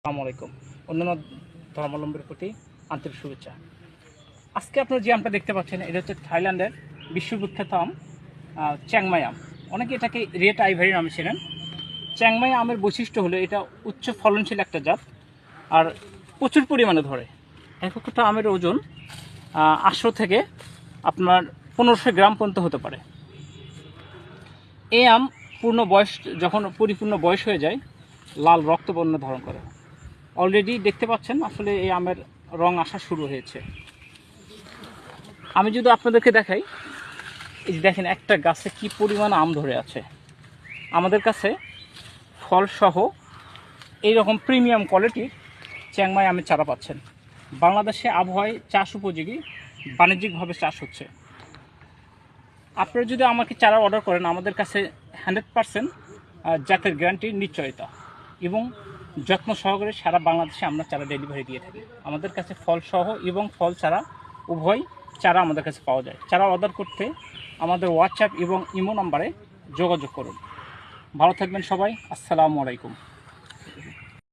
আসসালামু আলাইকুম। অন্যান্য ধর্মাবলম্বীর প্রতি আন্তরিক শুভেচ্ছা। আজকে আপনারা যে আমটা দেখতে পাচ্ছেন এটা হচ্ছে থাইল্যান্ডের বিশ্ববিখ্যাত আম চ্যাংমাই আম। অনেকে এটাকে রেড আইভারি নামে চেনেন। চ্যাংমাই আমের বৈশিষ্ট্য হলো এটা উচ্চ ফলনশীল একটা জাত আর প্রচুর পরিমাণে ধরে। এক একটা আমের ওজন 800 থেকে আপনার 1500 গ্রাম পর্যন্ত হতে পারে। এই আম যখন পরিপূর্ণ বয়স হয়ে যায় লাল রক্তবর্ণ ধারণ করে। অলরেডি দেখতে পাচ্ছেন আসলে এই আমের রং আসা শুরু হয়েছে। আমি যদি আপনাদেরকে দেখাই, এই যে দেখেন একটা গাছে কি পরিমাণ আম ধরে আছে। আমাদের কাছে ফলসহ এইরকম প্রিমিয়াম কোয়ালিটির চ্যাংমাই আমের চারা পাচ্ছেন। বাংলাদেশে আবহাওয়ায় চাষ উপযোগী, বাণিজ্যিকভাবে চাষ হচ্ছে। আপনারা যদি আমাকে চারা অর্ডার করেন, আমাদের কাছে 100% জাতের গ্যারান্টির নিশ্চয়তা এবং যত্ন সহকারে সারা বাংলাদেশে আমরা চারা ডেলিভারি দিয়ে থাকি। আমাদের কাছে ফলসহ এবং ফল চারা উভয় চারা আমাদের কাছে পাওয়া যায়। চারা অর্ডার করতে আমাদের হোয়াটসঅ্যাপ এবং ইমো নাম্বারে যোগাযোগ করুন। ভালো থাকবেন সবাই। আসসালামু আলাইকুম।